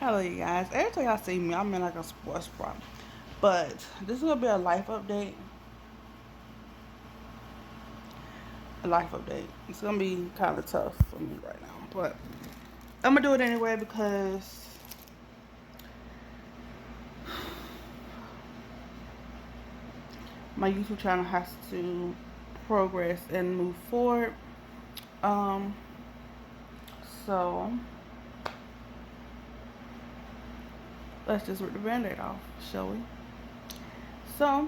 Hello, you guys. Every time y'all see me, I'm in like a sports bra. But this is gonna be a life update. A life update. It's gonna be kind of tough for me right now, but I'm gonna do it anyway because my YouTube channel has to progress and move forward. Um, so let's just rip the band-aid off, shall we? So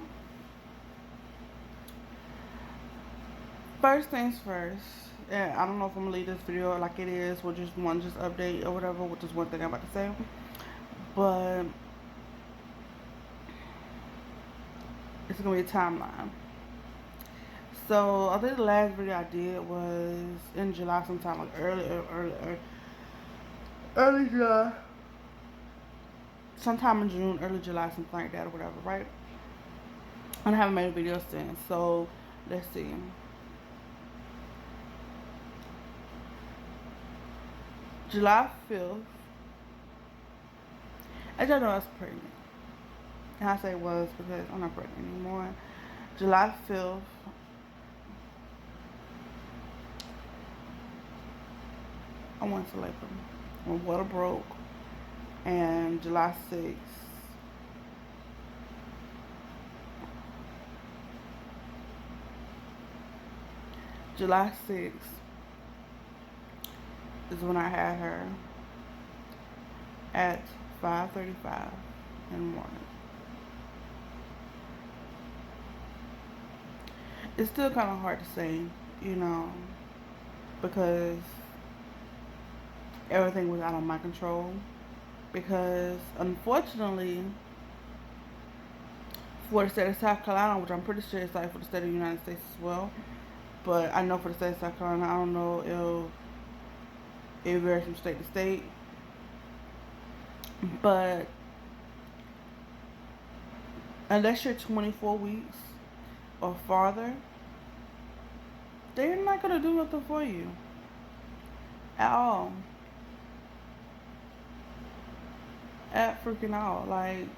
first things first. And I don't know if I'm gonna leave this video like it is, or just update or whatever, which is one thing I'm about to say. But it's gonna be a timeline. So I think the last video I did was in July sometime, like early July, sometime in June, early July, something like that or whatever, right? And I haven't made a video since. So let's see. July 5th, I don't know I was pregnant. And I say was because I'm not pregnant anymore. July 5th, I went to labor. My water broke. And July 6th, July 6th is when I had her at 5:35 in the morning. It's still kind of hard to say, you know, because everything was out of my control. Because unfortunately, for the state of South Carolina, which I'm pretty sure it's like for the state of the United States as well, but I know for the state of South Carolina, I don't know if it varies from state to state. But unless you're 24 weeks or farther, they're not gonna do nothing for you at all. At freaking all. Like,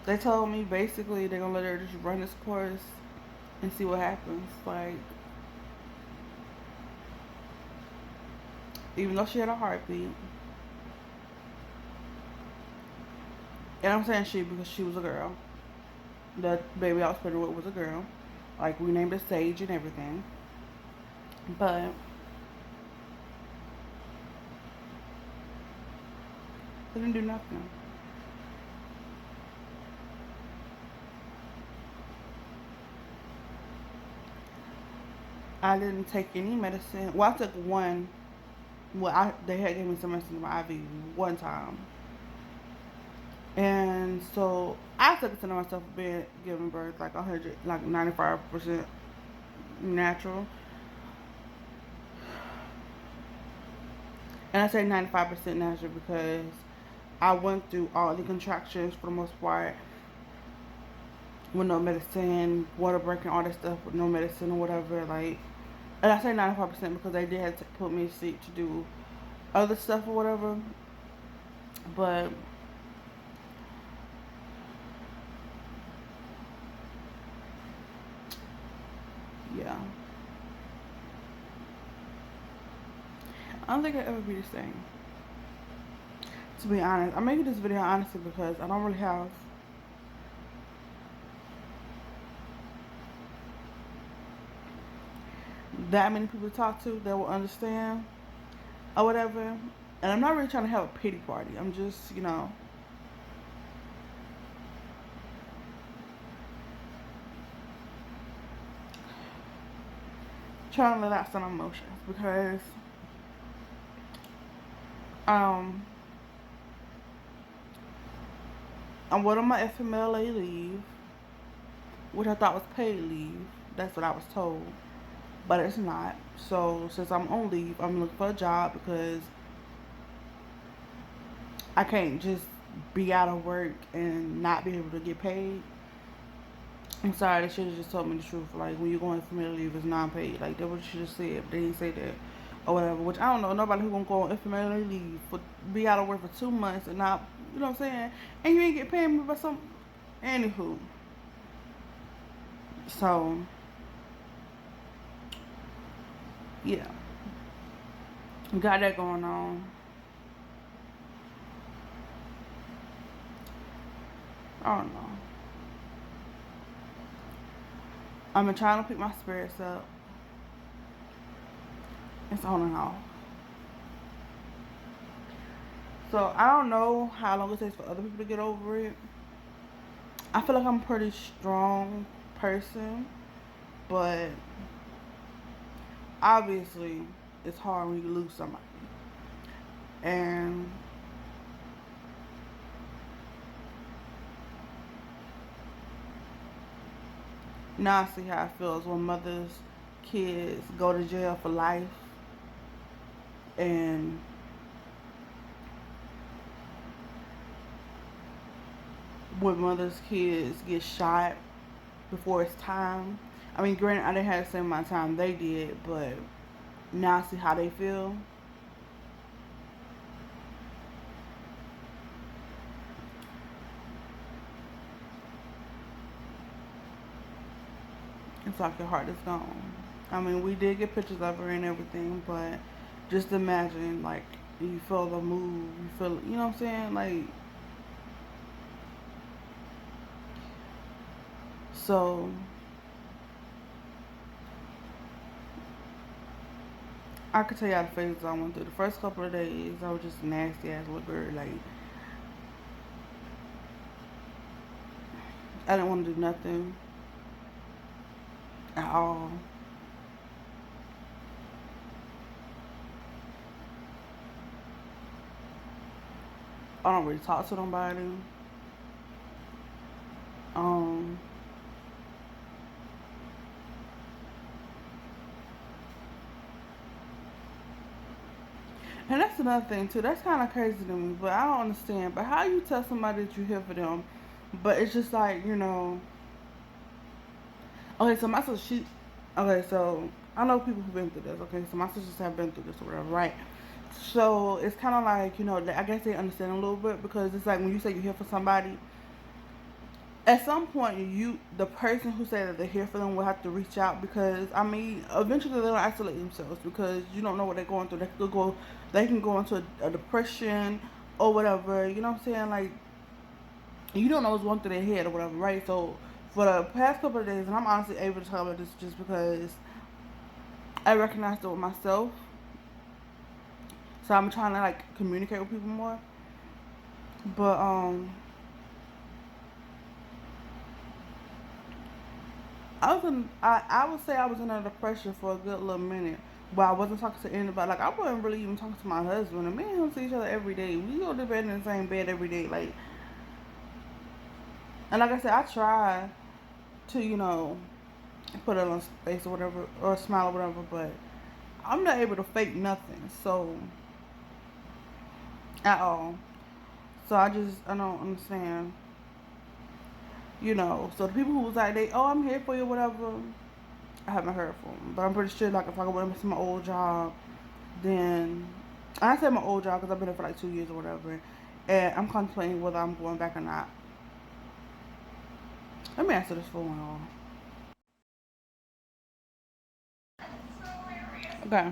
they told me basically they're gonna let her just run this course and see what happens. Like, even though she had a heartbeat, and I'm saying she because she was a girl. The baby I was pregnant with was a girl. Like, we named her Sage and everything. But they didn't do nothing. I didn't take any medicine. Well, I took one. Well, they had given me some medicine in my IV one time. And so I took it to myself being giving birth like 100, like 95% natural. And I say 95% natural because I went through all the contractions for the most part with no medicine, water breaking, all that stuff with no medicine or whatever. Like, and I say 95% because they did have to put me to sleep to do other stuff or whatever. But yeah, I don't think I'll ever be the same. To be honest, I'm making this video honestly because I don't really have that many people to talk to that will understand or whatever. And I'm not really trying to have a pity party. I'm just, trying to let out some emotions because um I'm on my FMLA leave, which I thought was paid leave. That's what I was told. But it's not. So since I'm on leave, I'm looking for a job because I can't just be out of work and not be able to get paid. I'm sorry, they should have just told me the truth. Like, when you're going for FMLA leave, it's non-paid. Like, that's what you should have said. But they didn't say that. or whatever. Which I don't know nobody who gonna go on FMLA leave for be out of work for 2 months and not, you know what I'm saying? And you ain't get paid me by some. Anywho, so yeah, got that going on. I don't know. I've been trying to pick my spirits up. It's on and off. So I don't know how long it takes for other people to get over it. I feel like I'm a pretty strong person, but obviously it's hard when you lose somebody. And now I see how it feels when mothers, kids go to jail for life, and when mothers, kids get shot before it's time. I mean, granted, I didn't have the same amount of time they did, but now I see how they feel. It's like your heart is gone. I mean, we did get pictures of her and everything, but just imagine, like, you feel the move, you feel, you know what I'm saying? Like, so I could tell y'all the phases I went through. The first couple of days, I was just a nasty ass little girl. Like, I didn't want to do nothing at all. I don't really talk to nobody. Um, and that's another thing too. That's kind of crazy to me, but I don't understand. But how you tell somebody that you're here for them, but it's just like, you know. Okay, so my sister, she. Okay, so I know people who've been through this. Okay, so my sisters have been through this or whatever, right? So it's kind of like, you know, I guess they understand a little bit because it's like when you say you're here for somebody, at some point the person who said that they're here for them will have to reach out, because I mean eventually they'll isolate themselves because you don't know what they're going through. They can go into a depression or whatever, you know what I'm saying? Like, you don't know what's going through their head or whatever, right? So for the past couple of days, and I'm honestly able to talk about this just because I recognized it with myself, so I'm trying to like communicate with people more. But I would say I was in a depression for a good little minute. But I wasn't talking to anybody. Like, I wasn't really even talking to my husband. And me and him see each other every day. We go to bed in the same bed every day. Like, and like I said, I try to, you know, put it on his face or whatever, or a smile or whatever. But I'm not able to fake nothing. So, at all. So I don't understand. You know, so the people who was like, I'm here for you, whatever. I haven't heard from them. But I'm pretty sure, like, if I go back to my old job, then I say my old job because I've been there for like 2 years or whatever, and I'm contemplating whether I'm going back or not. Let me answer this phone call. Okay.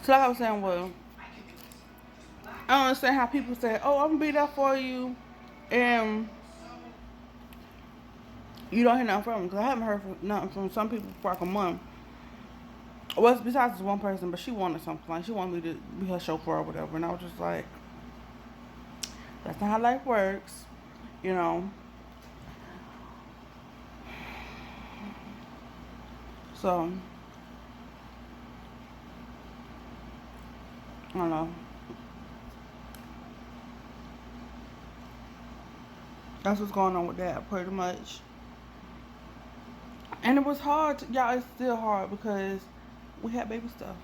So like I was saying, well, I don't understand how people say, "Oh, I'm gonna be there for you," and you don't hear nothing from them. Because I haven't heard nothing from some people for like a month. Well, besides this one person, but she wanted something. Like, she wanted me to be her chauffeur or whatever, and I was just like, "That's not how life works," you know. So I don't know. That's what's going on with that, pretty much. And it was hard, y'all. It's still hard because we had baby stuff.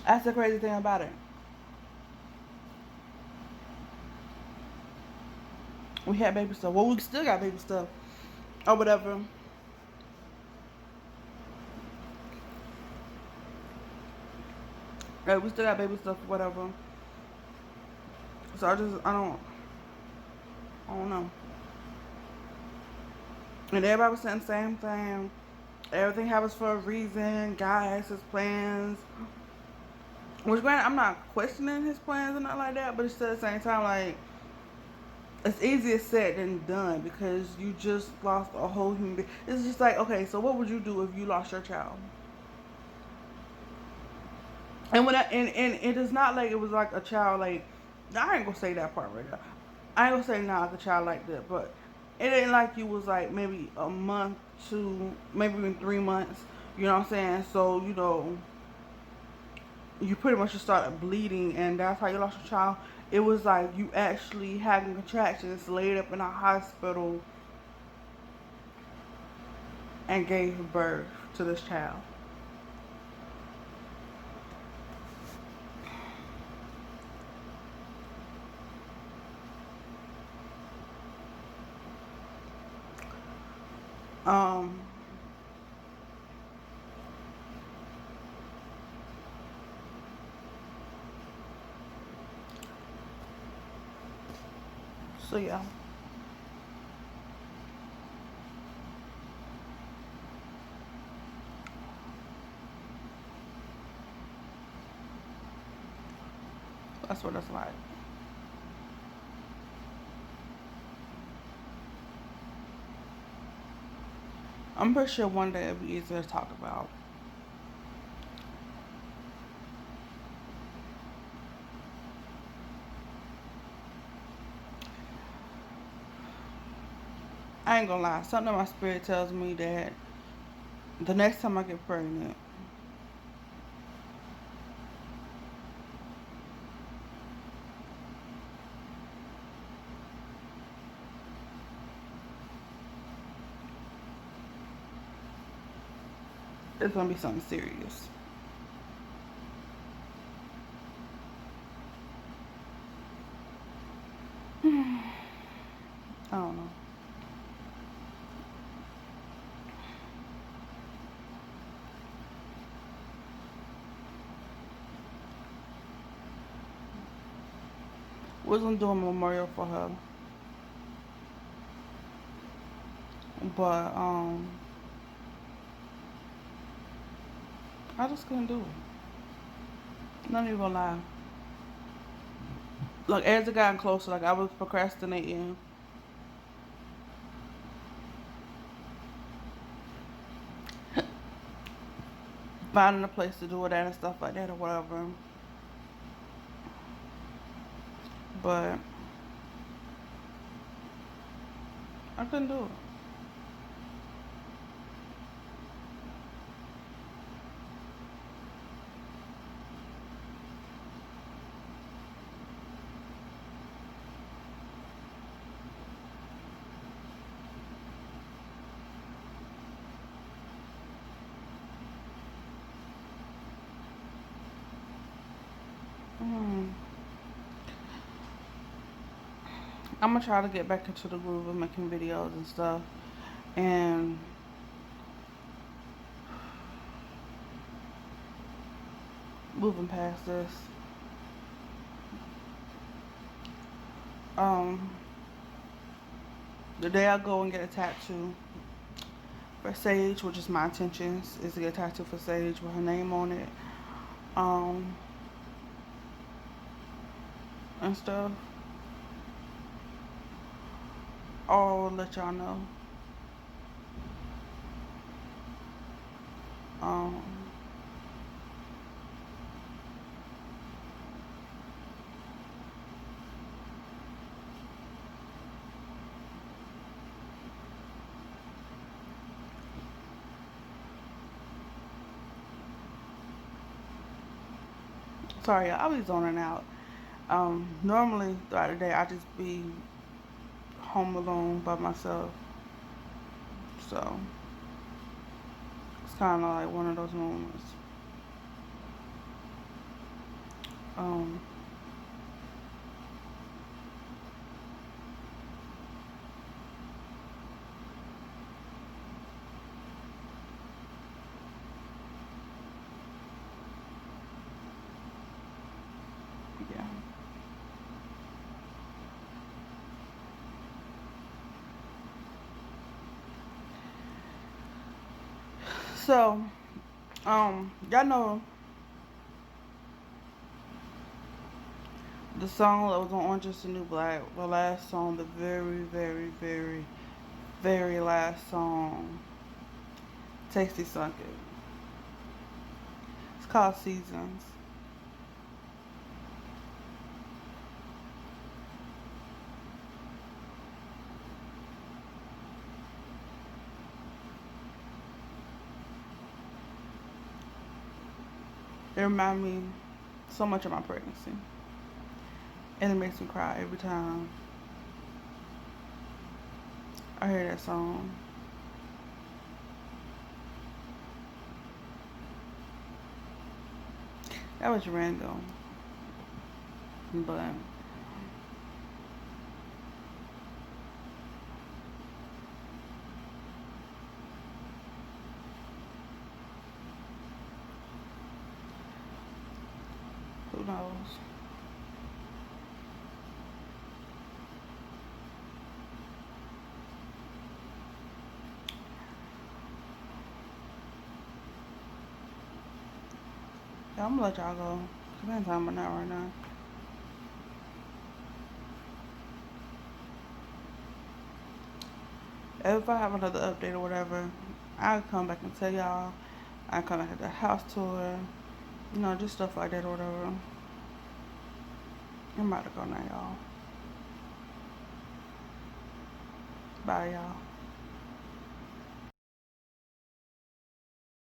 That's the crazy thing about it. We had baby stuff. Well, we still got baby stuff or whatever. Like, we still got baby stuff, whatever. So I don't know. And everybody was saying the same thing. Everything happens for a reason. God has his plans. Which, granted, I'm not questioning his plans or nothing like that, but it's still at the same time, like, it's easier said than done because you just lost a whole human being. It's just like, okay, so what would you do if you lost your child? And and it is not like it was like a child, like, I ain't gonna say that part right now. I ain't gonna say not like a child like that, but it ain't like you was like maybe a month to maybe even 3 months. You know what I'm saying? So you pretty much just started bleeding, and that's how you lost your child. It was like you actually having contractions, laid up in a hospital, and gave birth to this child. Um, so yeah, that's what it's like. I'm pretty sure one day it'll be easier to talk about. I ain't gonna lie, something in my spirit tells me that the next time I get pregnant, it's gonna be something serious. I don't know. We're gonna do a memorial for her, but I just couldn't do it. Not even gonna lie. Like, as it got closer, like, I was procrastinating, finding a place to do it at and stuff like that or whatever. But I couldn't do it. Mm. I'm gonna try to get back into the groove of making videos and stuff, and moving past this. Um, the day I go and get a tattoo for Sage, which is my intentions, is to get a tattoo for Sage with her name on it, um, and stuff. I'll let y'all know. Um, sorry, I'll be zoning out. Normally throughout the day, I just be home alone by myself, so it's kind of like one of those moments. Um, So, y'all know the song that was on Orange Is the New Black, the last song, the very, very, very, very last song, Tasty sunk it. It's called Seasons. It reminds me so much of my pregnancy. And it makes me cry every time I hear that song. That was random. But who knows? Yeah, I'm gonna let y'all go. Cause I ain't talking about that right now. If I have another update or whatever, I'll come back and tell y'all. I'll come back at the house tour. You know, just stuff like that or whatever. I'm about to go now, y'all. Bye, y'all.